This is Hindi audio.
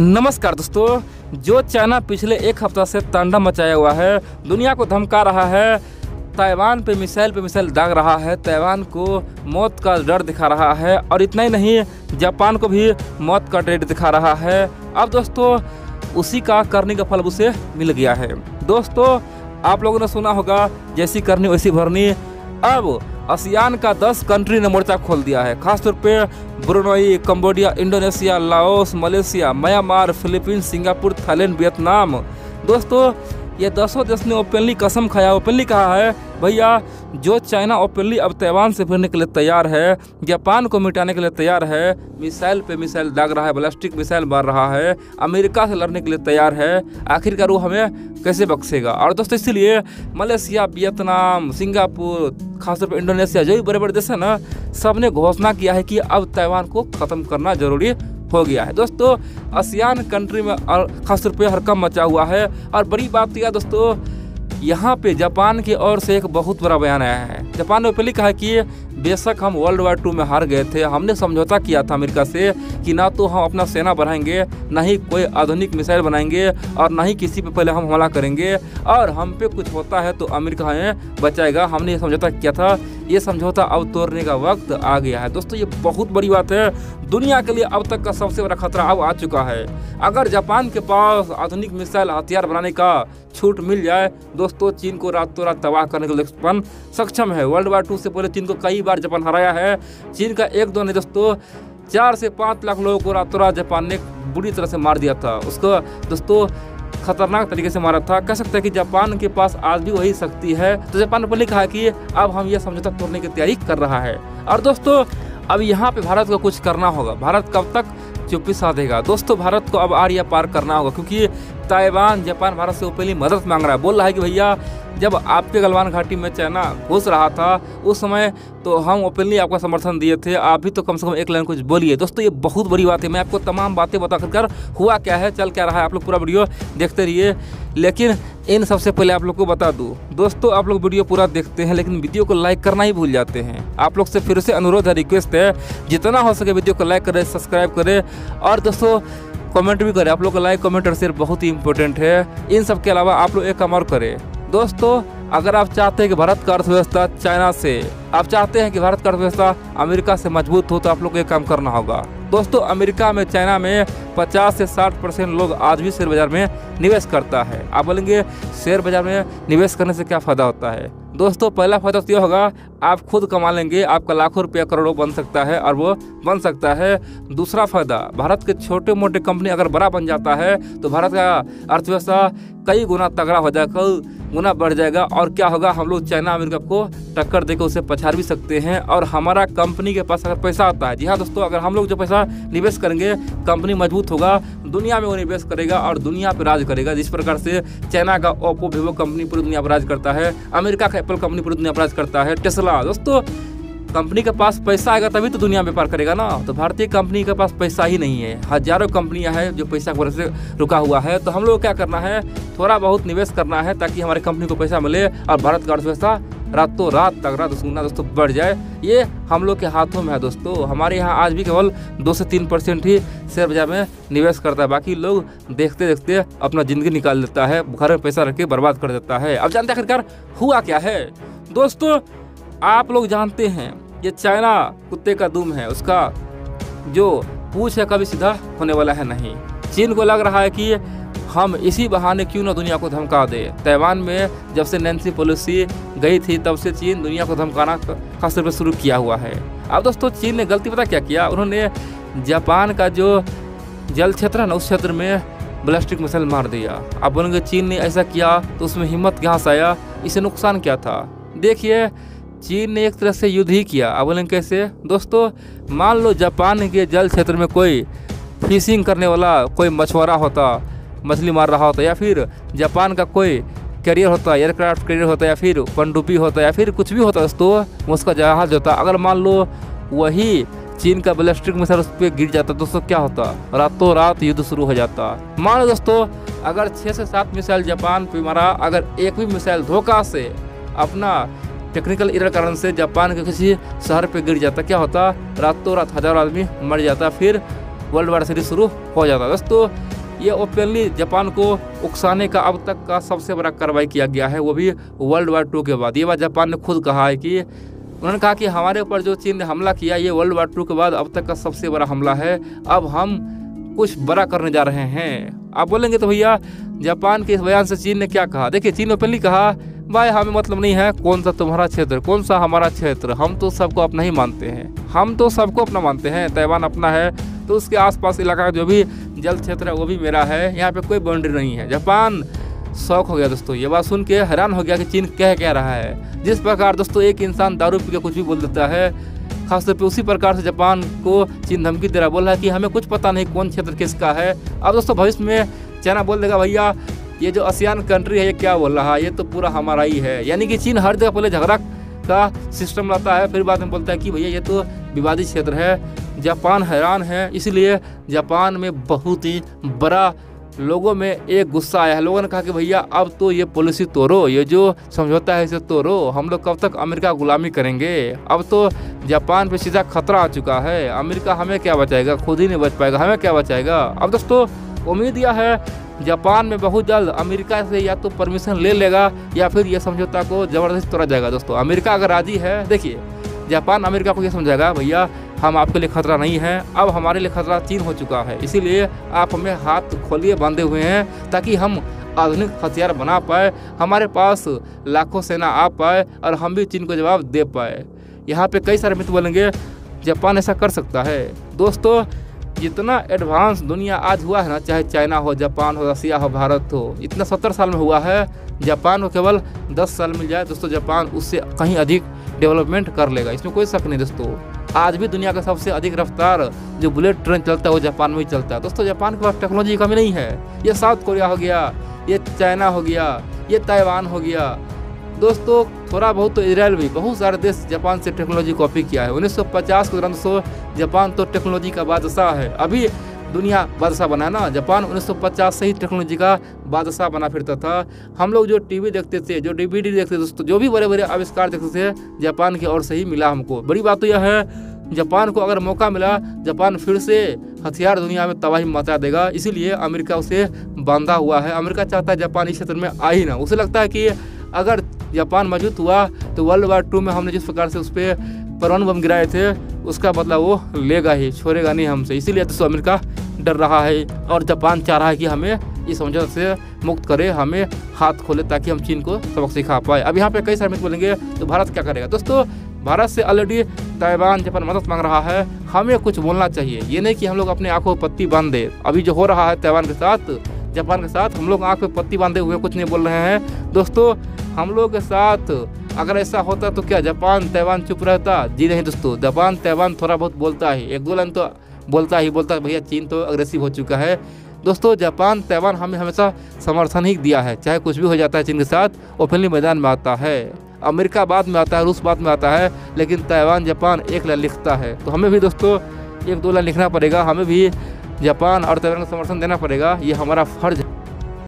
नमस्कार दोस्तों, जो चाइना पिछले एक हफ्ता से तांडव मचाया हुआ है, दुनिया को धमका रहा है, ताइवान पे मिसाइल दाग रहा है, ताइवान को मौत का डर दिखा रहा है और इतना ही नहीं, जापान को भी मौत का डर दिखा रहा है। अब दोस्तों उसी का करने का फल उसे मिल गया है। दोस्तों आप लोगों ने सुना होगा, जैसी करनी वैसी भरनी। अब आसियान का 10 कंट्री ने मोर्चा खोल दिया है, खासतौर पे Brunei, Cambodia, Indonesia, Laos, Malaysia, Myanmar, Philippines, Singapore, Thailand, Vietnam. दोस्तों ये 10 देश ने ओपनली कसम खाया, ओपनली कहा है भैया जो चाइना ओपनली अब ताइवान से भिड़ने के लिए तैयार है, जापान को मिटाने के लिए तैयार है, मिसाइल पे मिसाइल दाग रहा है, बैलिस्टिक मिसाइल मार रहा है, अमेरिका से लड़ने के लिए तैयार है, आखिरकार वो हमें कैसे बख्शेगा। और दोस्तों इसीलिए मलेशिया, वियतनाम, सिंगापुर, खासतौर पर इंडोनेशिया, जो भी बड़े बड़े देश हैं ना, सब ने घोषणा किया है कि अब ताइवान को ख़त्म करना जरूरी हो गया है। दोस्तों आसियान कंट्री में खासतौर पे हड़कंप मचा हुआ है। और बड़ी बात यह दोस्तों, यहाँ पे जापान की ओर से एक बहुत बड़ा बयान आया है। जापान ने पहले कहा कि बेशक हम वर्ल्ड वार 2 में हार गए थे, हमने समझौता किया था अमेरिका से कि ना तो हम अपना सेना बढ़ाएंगे, ना ही कोई आधुनिक मिसाइल बनाएंगे और ना ही किसी पे पहले हम हमला करेंगे, और हम पे कुछ होता है तो अमेरिका हमें बचाएगा। हमने ये समझौता किया था, ये समझौता अब तोड़ने का वक्त आ गया है। दोस्तों ये बहुत बड़ी बात है, दुनिया के लिए अब तक का सबसे बड़ा खतरा अब आ चुका है। अगर जापान के पास आधुनिक मिसाइल हथियार बनाने का छूट मिल जाए, दोस्तों चीन को रातों रात तबाह करने के लिए जापान सक्षम है। वर्ल्ड वार 2 से पहले चीन को कई बार जापान हराया है। चीन का एक दो ने दोस्तों 4 से 5 लाख लोगों को रातों रात जापान ने बुरी तरह से मार दिया था। उसको दोस्तों खतरनाक तरीके से मारा था। कह सकते हैं कि जापान के पास आज भी वही शक्ति है। तो जापान ने पहले कहा कि अब हम ये समझौता तोड़ने की तैयारी कर रहा है। और दोस्तों अब यहाँ पे भारत को कुछ करना होगा। भारत कब तक चुप्पी साधेगा? दोस्तों भारत को अब आर या पार करना होगा, क्योंकि ताइवान जापान भारत से ओपनली मदद मांग रहा है। बोल रहा है कि भैया जब आपके गलवान घाटी में चाइना घुस रहा था उस समय तो हम ओपनली आपका समर्थन दिए थे, आप भी तो कम से कम एक लाइन कुछ बोलिए। दोस्तों ये बहुत बड़ी बात है। मैं आपको तमाम बातें बता कर हुआ क्या है, चल क्या रहा है, आप लोग पूरा वीडियो देखते रहिए। लेकिन इन सबसे पहले आप लोग को बता दूं, दोस्तों आप लोग वीडियो पूरा देखते हैं लेकिन वीडियो को लाइक करना ही भूल जाते हैं। आप लोग से फिर से अनुरोध है, रिक्वेस्ट है, जितना हो सके वीडियो को लाइक करें, सब्सक्राइब करें और दोस्तों कमेंट भी करें। आप लोग का लाइक, कमेंट और शेयर बहुत ही इंपॉर्टेंट है। इन सब के अलावा आप लोग एक काम और करें दोस्तों, अगर आप चाहते हैं कि भारत का अर्थव्यवस्था चाइना से, आप चाहते हैं कि भारत का अर्थव्यवस्था अमेरिका से मजबूत हो, तो आप लोग को एक काम करना होगा। दोस्तों अमेरिका में, चाइना में 50 से 60% लोग आज भी शेयर बाजार में निवेश करता है। आप बोलेंगे शेयर बाजार में निवेश करने से क्या फ़ायदा होता है? दोस्तों पहला फ़ायदा तो यह होगा, आप खुद कमा लेंगे, आपका लाखों रुपया करोड़ों बन सकता है और वो बन सकता है। दूसरा फ़ायदा, भारत के छोटे मोटे कंपनी अगर बड़ा बन जाता है तो भारत का अर्थव्यवस्था कई गुना तगड़ा हो जाएगा, कई गुना बढ़ जाएगा। और क्या होगा, हम लोग चाइना अमेरिका को टक्कर देकर उसे पछाड़ भी सकते हैं। और हमारा कंपनी के पास अगर पैसा आता है, जी हाँ दोस्तों, अगर हम लोग जो पैसा निवेश करेंगे, कंपनी मजबूत होगा, दुनिया में वो निवेश करेगा और दुनिया पर राज करेगा। जिस प्रकार से चाइना का ओप्पो, वीवो कंपनी पूरी दुनिया पर राज करता है, अमेरिका का एप्पल कंपनी पूरी दुनिया पर राज करता है, टेस्ला। दोस्तों कंपनी के पास पैसा आएगा तभी तो दुनिया में व्यापार करेगा ना। तो भारतीय कंपनी के पास पैसा ही नहीं है, हजारों कंपनियां हैं जो पैसा की वजह से रुका हुआ है। तो हम लोग क्या करना है, थोड़ा बहुत निवेश करना है ताकि हमारे कंपनी को पैसा मिले और भारत का अर्थव्यवस्था रातों रात तगड़ा दोस्तों बढ़ जाए। ये हम लोग के हाथों में है दोस्तों। हमारे यहाँ आज भी केवल 2 से 3% ही शेयर बाजार में निवेश करता है, बाकी लोग देखते देखते अपना ज़िंदगी निकाल देता है, घर में पैसा रख के बर्बाद कर देता है। अब जानते आखिरकार हुआ क्या है? दोस्तों आप लोग जानते हैं ये चाइना कुत्ते का दुम है, उसका जो पूछ है कभी सीधा होने वाला है नहीं। चीन को लग रहा है कि हम इसी बहाने क्यों ना दुनिया को धमका दे। ताइवान में जब से नैन्सी पेलोसी गई थी तब से चीन दुनिया को धमकाना खास तौर पर शुरू किया हुआ है। अब दोस्तों चीन ने गलती पता क्या किया, उन्होंने जापान का जो जल क्षेत्र है ना, उस क्षेत्र में बैलिस्टिक मिसाइल मार दिया। अब बोलेंगे चीन ने ऐसा किया तो उसमें हिम्मत कहाँ से आया, इसे नुकसान क्या था? देखिए चीन ने एक तरह से युद्ध ही किया। अब बोलेंगे कैसे? दोस्तों मान लो जापान के जल क्षेत्र में कोई फिशिंग करने वाला कोई मछुआरा होता, मछली मार रहा होता, या फिर जापान का कोई कैरियर होता, एयरक्राफ्ट कैरियर होता, या फिर पनडुब्बी होता, या फिर कुछ भी होता दोस्तों, उसका जहाज होता। अगर मान लो वही चीन का बैलिस्टिक मिसाइल उस पर गिर जाता दोस्तों, क्या होता? रातों रात युद्ध शुरू हो जाता। मान लो दोस्तों अगर 6 से 7 मिसाइल जापान पे मारा, अगर एक भी मिसाइल धोखा से अपना टेक्निकल एरर कारण से जापान के किसी शहर पे गिर जाता, क्या होता? रातों रात हजारों आदमी मर जाता। फिर वर्ल्ड वार सीरीज शुरू हो जाता है। दोस्तों ये ओपनली जापान को उकसाने का अब तक का सबसे बड़ा कार्रवाई किया गया है, वो भी वर्ल्ड वार 2 के बाद। ये बात जापान ने खुद कहा है कि उन्होंने कहा कि हमारे ऊपर जो चीन ने हमला किया ये वर्ल्ड वार 2 के बाद अब तक का सबसे बड़ा हमला है, अब हम कुछ बड़ा करने जा रहे हैं। आप बोलेंगे तो भैया जापान के इस बयान से चीन ने क्या कहा। देखिए चीन ओपनली कहा भाई हमें मतलब नहीं है कौन सा तुम्हारा क्षेत्र कौन सा हमारा क्षेत्र, हम तो सबको अपना ही मानते हैं, हम तो सबको अपना मानते हैं, ताइवान अपना है तो उसके आसपास इलाका जो भी जल क्षेत्र है वो भी मेरा है, यहाँ पे कोई बाउंड्री नहीं है। जापान शौक हो गया दोस्तों, ये बात सुन के हैरान हो गया कि चीन कह रहा है। जिस प्रकार दोस्तों एक इंसान दारू पी के कुछ भी बोल देता है, खासतौर पे उसी प्रकार से जापान को चीन धमकी दे रहा, बोल रहा है कि हमें कुछ पता नहीं कौन क्षेत्र किसका है। अब दोस्तों भविष्य में चाइना बोल देगा भैया ये जो आसियान कंट्री है ये क्या बोल रहा है, ये तो पूरा हमारा ही है। यानी कि चीन हर जगह पहले झगड़ा का सिस्टम लाता है, फिर बाद में बोलता है कि भैया ये तो विवादित क्षेत्र है। जापान हैरान है, इसलिए जापान में बहुत ही बड़ा लोगों में एक गुस्सा आया है। लोगों ने कहा कि भैया अब तो ये पॉलिसी तोड़ो, ये जो समझौता है इसे तोड़ो, हम लोग कब तक अमेरिका गुलामी करेंगे। अब तो जापान पे सीधा खतरा आ चुका है, अमेरिका हमें क्या बचाएगा, खुद ही नहीं बच पाएगा, हमें क्या बचाएगा। अब दोस्तों उम्मीद यह है जापान में बहुत जल्द अमेरिका से या तो परमिशन ले लेगा या फिर ये समझौता को ज़बरदस्ती तोड़ा जाएगा। दोस्तों अमेरिका अगर राजी है, देखिए जापान अमेरिका को ये समझाएगा भैया हम आपके लिए खतरा नहीं है, अब हमारे लिए खतरा चीन हो चुका है, इसीलिए आप हमें हाथ खोलिए बांधे हुए हैं ताकि हम आधुनिक हथियार बना पाए, हमारे पास लाखों सेना आ पाए और हम भी चीन को जवाब दे पाए। यहाँ पे कई सारे मित्र बोलेंगे जापान ऐसा कर सकता है। दोस्तों जितना एडवांस दुनिया आज हुआ है ना, चाहे चाइना हो, जापान हो, रसिया हो, भारत हो, इतना 70 साल में हुआ है, जापान को केवल 10 साल मिल जाए दोस्तों जापान उससे कहीं अधिक डेवलपमेंट कर लेगा, इसमें कोई शक नहीं। दोस्तों आज भी दुनिया का सबसे अधिक रफ्तार जो बुलेट ट्रेन चलता है वो जापान में ही चलता है। दोस्तों जापान के पास टेक्नोलॉजी की कमी नहीं है, ये साउथ कोरिया हो गया, ये चाइना हो गया, ये ताइवान हो गया। दोस्तों थोड़ा बहुत तो इजराइल भी, बहुत सारे देश जापान से टेक्नोलॉजी कॉपी किया है। 1950 के दौरान दोस्तों जापान तो टेक्नोलॉजी का बादशाह है, अभी दुनिया बादशाह बना है ना, जापान 1950 से ही टेक्नोलॉजी का बादशाह बना फिरता था। हम लोग जो टीवी देखते थे, जो डीवीडी देखते थे दोस्तों, जो भी बड़े बड़े आविष्कार देखते थे जापान की ओर से ही मिला हमको। बड़ी बात तो यह है जापान को अगर मौका मिला जापान फिर से हथियार दुनिया में तबाही मचा देगा, इसीलिए अमेरिका उसे बांधा हुआ है। अमेरिका चाहता है जापान इस क्षेत्र में आ ही ना, उसे लगता है कि अगर जापान मौजूद हुआ तो वर्ल्ड वार 2 में हमने जिस प्रकार से उस पर परमाणु बम गिराए थे उसका बदला वो लेगा ही, छोड़ेगा नहीं हमसे। इसीलिए दोस्तों अमेरिका डर रहा है और जापान चाह रहा है कि हमें इस समझौते से मुक्त करे, हमें हाथ खोले ताकि हम चीन को सबक सिखा पाए। अब यहाँ पे कई सारे मित्र बोलेंगे तो भारत क्या करेगा। दोस्तों भारत से ऑलरेडी ताइवान जापान मदद मांग रहा है, हमें कुछ बोलना चाहिए, ये नहीं कि हम लोग अपने आंखों पर पत्ती बांध दे। अभी जो हो रहा है ताइवान के साथ, जापान के साथ, हम लोग आंख पे पत्ती बांधे हुए कुछ नहीं बोल रहे हैं। दोस्तों हम लोग के साथ अगर ऐसा होता तो क्या जापान ताइवान चुप रहता? जी नहीं दोस्तों, जापान ताइवान थोड़ा बहुत बोलता है, एक दो लाइन तो बोलता ही बोलता है, भैया चीन तो अग्रेसिव हो चुका है। दोस्तों जापान ताइवान हमें हमेशा समर्थन ही दिया है, चाहे कुछ भी हो जाता है चीन के साथ ओपनली मैदान में आता है। अमेरिका बाद में आता है, रूस बाद में आता है, लेकिन ताइवान जापान एक लाइन लिखता है। तो हमें भी दोस्तों एक दो लाइन लिखना पड़ेगा, हमें भी जापान और ताइवान को समर्थन देना पड़ेगा, ये हमारा फर्ज है।